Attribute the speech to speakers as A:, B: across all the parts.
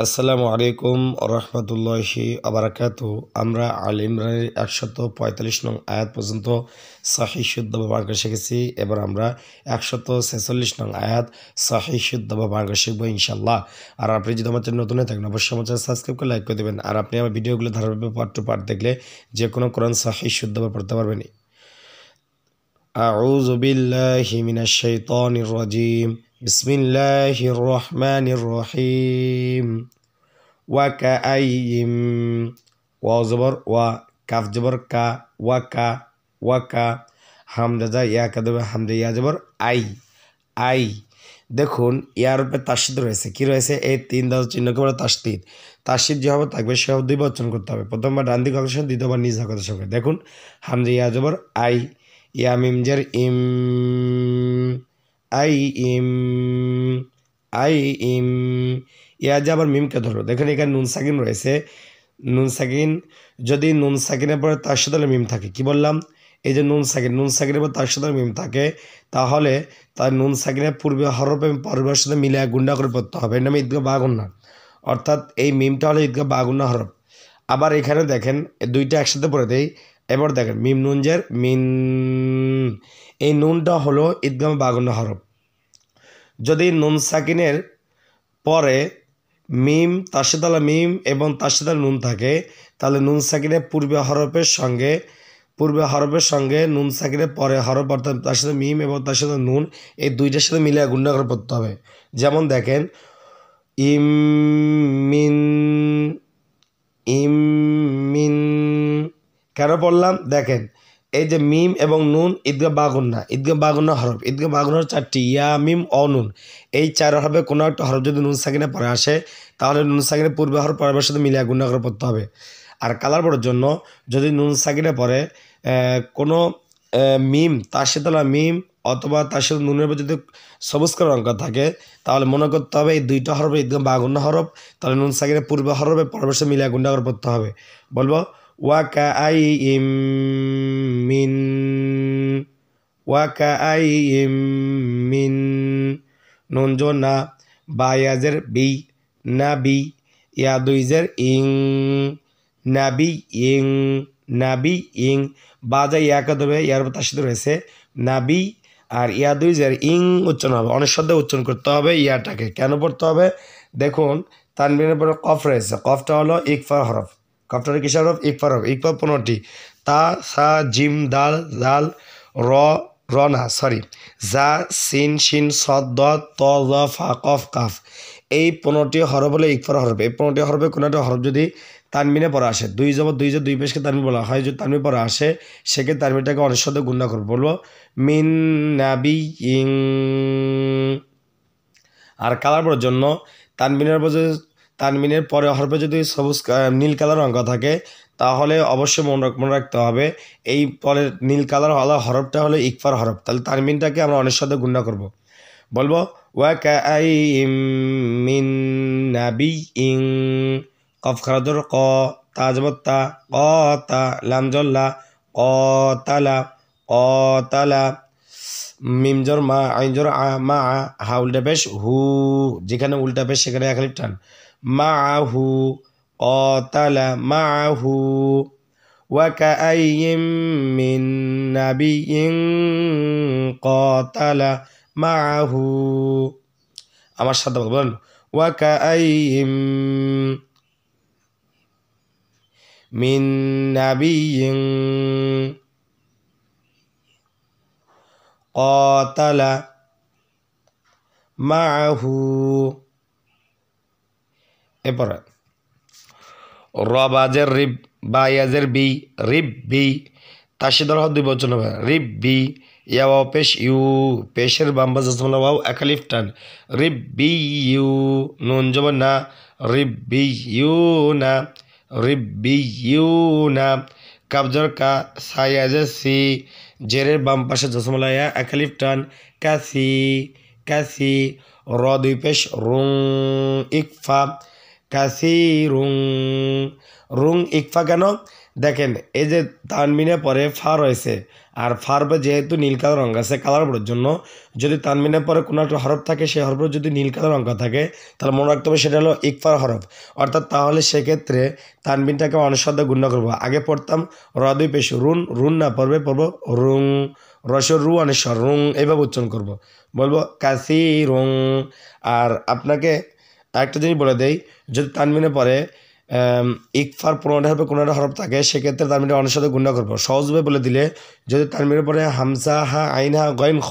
A: আসসালামু আলাইকুম রহমতুল্লাহি আবরাকাতু। আমরা আল ইমরানের 145 নং আয়াত পর্যন্ত সহিহ শুদ্ধ ব্যবহার করে শিখেছি। এবার আমরা 146 নং আয়াত সহিহ শুদ্ধ ব্যবহার করে শিখবো ইনশাল্লাহ। আর আপনি যদি আমার চ্যানেল নতুন হয়ে থাকেন অবশ্যই আমার চ্যানেল সাবস্ক্রাইব করে লাইক করে দেবেন। আর আপনি আমার ভিডিওগুলো ধারাবাহিক পার্ট টু পার্ট দেখলে যে কোনো কোরআন সহিহ শুদ্ধ ব্যবহার পড়তে পারবেন। আউযু বিল্লাহি মিনাশ শাইতানির রাজিম। বিসমিল্লাহির রহমানির রহিম। ওয়াকাআইয়িম, ওয়াও জবর ওয়া, কাফ জবর কা, ওয়াকা ওয়াকা, হামজা যা ইয়া কা দেবে, হামজা ইয়া জবর আই আই। দেখুন ইয়ার উপরে তাসদিদ রয়েছে, কি রয়েছে? এই তিন দাও চিহ্নকে বলে তাসদিদ। তাসদিদ যেভাবে থাকবে সেভাবে দুইবার উচ্চারণ করতে হবে। প্রথমবার ডান দিক অগ্রসর, দ্বিতীয়বার নিজ হাতের সঙ্গে। দেখুন হামজা ইয়া জবর আই, ইয়া মিম জের ইম, আই ইম, আই ইম। ইয়া যে আবার মিমকে ধরো। দেখুন এখানে নুন সাকিন রয়েছে। নুন সাকিন, যদি নুন সাকিনের পরে তার সাথে মিম থাকে, কি বললাম? এই যে নুন সাকিন, নুন সাকিনের পর তার সাথে মিম থাকে, তাহলে তার নুন সাকিনের পূর্বে হরফ এবং পরের সাথে মিলে গুন্ডা করে পড়তে হবে। এর নামে ঈদগাহ বা গুন্না। অর্থাৎ এই মিমটা হলো ঈদগাহ বা গুন্না হরফ। আবার এখানে দেখেন দুইটা একসাথে পড়ে দেই। এবার দেখেন মিম নুন জের মিন, এই নুনটা হলো ঈদগাহ বা গুন্না হরফ। যদি নুন সাকিনের পরে মিম, তাসদিদ মিম এবং তাসদিদ নুন থাকে, তাহলে নুন সাকিনের পূর্বে হরফের সঙ্গে নুন সাকিনের পরে হরফ অর্থাৎ তাসদিদ মিম এবং তাসদিদ নুন, এই দুইটার সাথে মিলে গুণনা করে পড়তে হবে। যেমন দেখেন ইম মিন, ইম মিন। কেন পড়লাম? দেখেন এই যে মিম এবং নুন ঈদগাহ বা গুন্না, ঈদগাহ বা গুন্না হরফ। ঈদগাহ বা গুন্না চারটি, ইয়া মিম অ নুন। এই চার হরফে কোনো একটা হরফ যদি নুন সাকিনে পরে আসে, তাহলে নুন সাকিনের পূর্বে হরফ পরের সাথে মিলিয়ে গুন্না করে পড়তে হবে। আর কালার পড়ার জন্য যদি নুন সাকিনে পরে কোনো মিম, তার সাথে মিম অথবা তার সাথে নুনের উপর যদি সবুজ কালার অঙ্ক থাকে, তাহলে মনে করতে হবে এই দুইটা হরফ ঈদগাহ বা গুন্না হরফ। তাহলে নুন সাকিনের পূর্বে হরফে পরের সাথে মিলিয়ে গুন্না করে পড়তে হবে। বলবো ওয়াকাআইয়িম মিন, ওয়াকাআইয়িম মিন। নুন জো না, বা ইয়াজের বি, নাবি, ইয়া দুইজের ইং, নাবি ইং, নাবি ইং। বাজা ইয়াকে দেবে, ইয়ার তার সাথে রয়েছে নাবি, আর ইয়া দুইজের ইং উচ্চারণ হবে। অনেক শব্দে উচ্চারণ করতে হবে ইয়াটাকে। কেন পড়তে হবে? দেখুন তানবিনের পরে কফ রয়েছে, কফটা হলো ইকফার হরফ। কফটার কিসের হরফ? ইকফার হরফ। ইকফার 15টি, তা, সা, জিম, দাল, দাল, র, রনা সরি, জা, সিন, শিন, সদ, দ, ত, জ, ফা, কফ, কাফ। এই 15টি হরফ হলো ইকফার হরফ। এই 15টি হরফে কোনো একটা হরফ যদি তানমিনে পড়া আসে, দুই জবর দুই যে দুই পেশকে তানমিন বলা হয়, যদি তানমিন পড়া আসে সেক্ষেত্রে তানমিনটাকে অনেক সাথে গুণা করবো। বলবো মিন নাবি ইং। আর কালার পড়ার জন্য তানমিনের পরে হরফে যদি সবুজ নীল কালার অঙ্ক থাকে, তাহলে অবশ্যই মনে রাখতে হবে এই পরের নীল কালার হলো হরফটা হলো ইকফার হরফ। তাহলে তানমিনটাকে আমরা অনেক সাথে গুণা করব। বলবো ওয়াকাআইয়িম মিন নাবিয়্যিন, কফ খারাজর ক, তা জবর তা, তা, লাম জল্লা, তালা, তালা, মিম জর মা, আইন জর আ, মা, হা উল্টা পেশ হু, যেখানে উল্টা পেশ সেখানে এক আলিফ টান। মা হু, তালা মা হু। ওয়াকাআইয়িম মিন নাবিয়্যিন ক্বাতালা মাআহু। আমার সাথে বলুন ওয়াকাআইয়িম মিন নাবিয়্যিন ক্বাতালা মাআহু। এরপরে রবাজের রিব, বা ইয়াজের বি, রিব বি। তাসদিদ হরফ দুই বচন হবে, রিব বি। ইয়া ওয়াও পেশ ইউ, পেশের বাম্বা জসমলা ওয়াও এক আলিফ টান, রিব বি ইউ। নুন জবর না, রিব বি ইউ না, রিব বি ইউ না। কাবজর কা, সা ইয়াজের সি, জেরের বাম পাশে জসমলা ইয়া এক আলিফ টান, কাসি কাসি। র দুই পেশ রুং, ইকফা। কাসিরুন রুং ইকফা কেন দেখেন এই যে তানমিনের পরে ফা রয়েছে আর ফার পরে যেহেতু নীল কালার রঙ আছে কালার বোর্ডের জন্য যদি তানমিনের পরে কোনো একটা হরফ থাকে সেই হরফের যদি নীল কালার অঙ্ক থাকে তাহলে মনে রাখতে হবে সেটা হলো ইকফার হরফ অর্থাৎ তাহলে সেক্ষেত্রে তানবিনটাকে অনুসাদে গুণ করব আগে পড়তাম রদুই পেশ রুন রুন না পড়বে পড়বো রুং রসর রু অনেশ্বর রুং এইভাবে উচ্চারণ করব বলবো কাসি রুং আর আপনাকে একটা জিনিস বলে দেই যদি তানবিনের পরে ইকফার পনেরোটা হরফ থাকে সেক্ষেত্রে তানবিনটা অনুসাদে গুণ করবো সহজভাবে বলে দিলে যদি তানবিনের পরে হামজা হা আইন হা গইন খ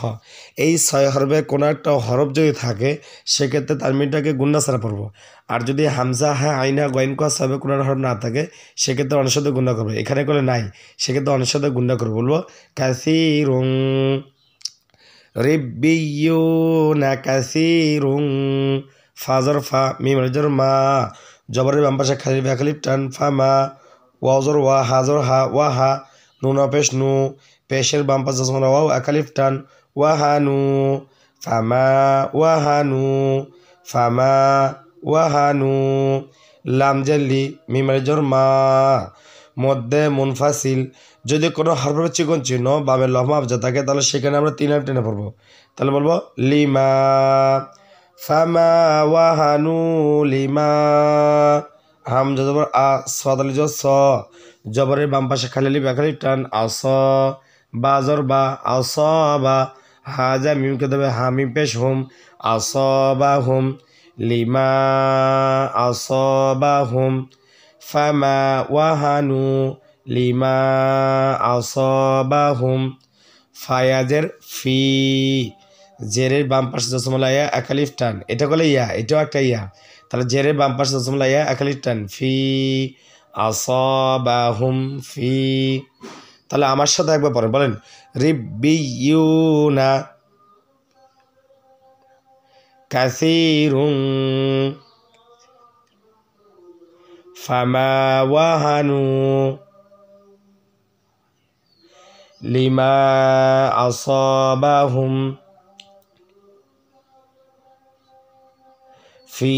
A: এই 6 হরফে কোনো একটা হরফ যদি থাকে সেক্ষেত্রে তানবিনটাকে গুণা ছাড়া পড়বো আর যদি হামজা হা আইন হা গইন খ সবে কোনো একটা হরফ না থাকে সেক্ষেত্রে অনুসাদে গুণা করবো এখানে করলে নাই সেক্ষেত্রে অনুসাদে গুণা করবো বলবো কাসিরুং রিব্বিয়ুনা কাসিরুং ফাজর ফা মিম জর মা জবরের বাম পাশে খালি খালিফ টান ফা মা ওয়াজর ওয়া হাজর হা ওয়া হা নুনা পেশ নু পেশের বাম পাশে ওয়াও আকালিফ টান ওয়া হা নু ফামা ওয়া হা নু ফামা ওয়া হা নু লাম জাল্লি মিম জর মা মধ্যে মুনফাসিল যদি কোনো হরফের চিকন চিহ্ন বামে লম্বা আবজা থাকে তাহলে সেখানে আমরা 3 আলিফ টেনে পড়বো তাহলে বলবো লিমা ফামা ওয়াহানু লিমা হামজা জবর আ সদালি জ স জবরের বাম পাশে খালি লিপ একালিপ টান আস বাজর বা আস বা হাজা মিমকে দেবে হামিম পেশ হুম আস বা হুম লিমা আস বা হুম ফামা ওয়াহানু লিমা আস বা হুম ফায়াজের ফি জেরের বাম পাশে জসমলা ইয়া একালিফ টান এটা করলে ইয়া এটাও একটা ইয়া তাহলে জেরের বাম পাশে জসমলা ইয়া একালিফ টান ফি আসাবাহুম ফি তাহলে আমার সাথে একবার পড়েন বলেন রিব্বিয়ুনা কাসিরুন ফামা ওয়াহানু লিমা আসাবাহুম ফি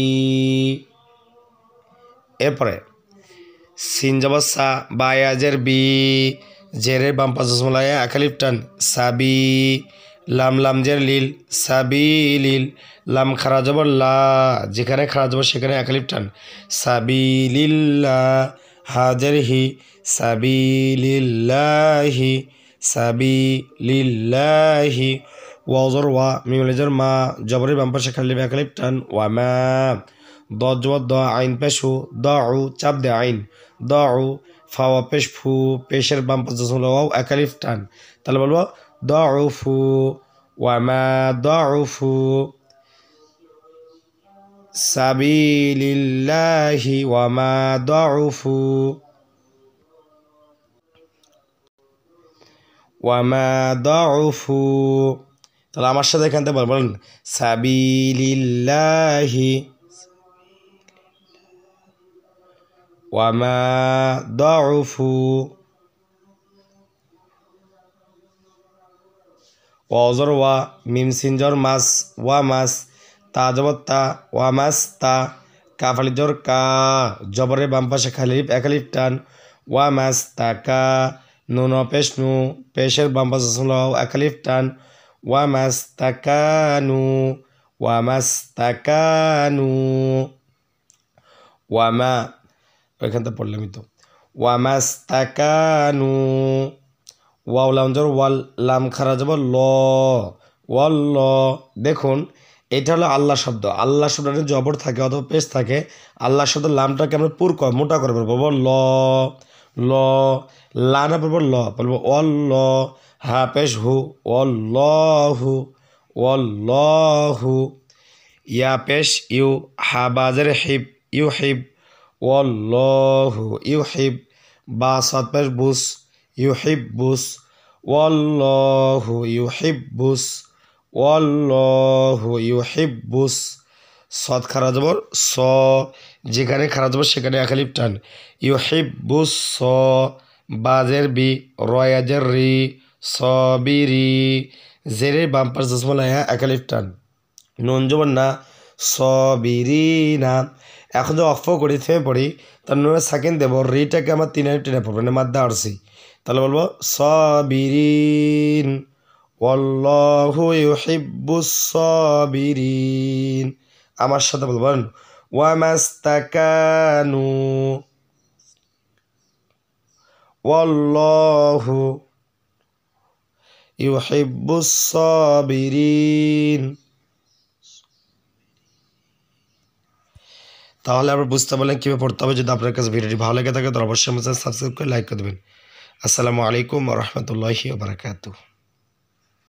A: এরপরে সিন জবসা বায়াজের বি জেরের বাম পাশ জসমলায়া আকালিফ টান সাবি লাম লাম জের লিল সাবি লিল লাম খারা জবর লা যেখানে খারা জবর সেখানে আকালিফ টান সাবি লিল্লা হাজের হি সাবি লিল্লাহি সাবি লিল্লাহি ওয়াজর ওয়া মিমলেজর মা জবরের বাম পাশে খালি আকালিফ টান ওয়ামা দ জবর দ আইন পেশু দ উ চাপ দে আইন দ উ ফাওয়া পেশ ফু পেশের বাম পাশে জসমলা ওয়াও আকালিফ টান তাহলে বলবো দ উ ফু ওয়ামা দ উ ফু সাবিলিল্লাহি ওয়ামা দ উ ফু ওয়ামা দ উ ফু তাহলে আমার সাথে এখান থেকে বলেন সাবিলিল্লাহি ওয়ামা দাউফু ওয়াজর ওয়া মিম সিনজর মাস ওয়া মাস তা জবর তা ওয়া মাস তা কাফালি জর কা জবরের বাম পাশে খালিফ একালিফ টান ওয়া মাস তা কা নুন পেশ নু পেশের বাম পাশে একালিফ টান ওয়া মাস তা কানু ওয়া মাস তা কানু ওয়ামা এখান থেকে পড়লাম তো ওয়ামাস্তাকানু ওয়াও লামজর ওয়াল লাম খারা যাব ল ওয়াল ল দেখুন এটা হলো আল্লাহ শব্দ আল্লাহ শব্দটা জবর থাকে অথবা পেশ থাকে আল্লাহ শব্দ লামটাকে আমরা পুর মোটা করে বলবো ল ল লা না বলবো ল বলবো অল ল হা পেশ হু অল্লাহু অল্লাহু ইয়া পেশ ইউ হা বাজের হিব ইউ হিব ওয়াল্লাহু ইউহিব বা সাদ পেশ বুস ইউহিব্বুস ওয়াল্লাহু ইউহিব্বুস ওয়াল্লাহু ইউহিব্বুস সাদ খারা জবর স যেখানে খারা জবর সেখানে আকালিফ টান ইউহিব্বুস স বাজের বি রয়াজের রি সবিরি জেরের বাম পাশ জসমলা আকালিফ টান নুন জবর না সবিরিনা এখন যে অফ করি থেমে পড়ি তার নুনে সাকিন দেবো রিটাকে আমার টেনে পড়বো মানে মাদ্দা আরসি তাহলে বলবো সাবিরিন ওয়াল্লাহু ইউহিব্বুস সাবিরিন আমার সাথে বলবেন ওয়ামাস্তাকানু ওয়াল্লাহু ইউহিব্বুস সাবিরিন। তাহলে আবার বুঝতে পারলেন কীভাবে পড়তে হবে। যদি আপনার কাছে ভিডিওটি ভালো লেগে থাকে তো অবশ্যই আমাদের সাবস্ক্রাইব করে লাইক করে দেবেন। আসসালামু আলাইকুম ওয়া রাহমাতুল্লাহি ওয়া বারাকাতুহু।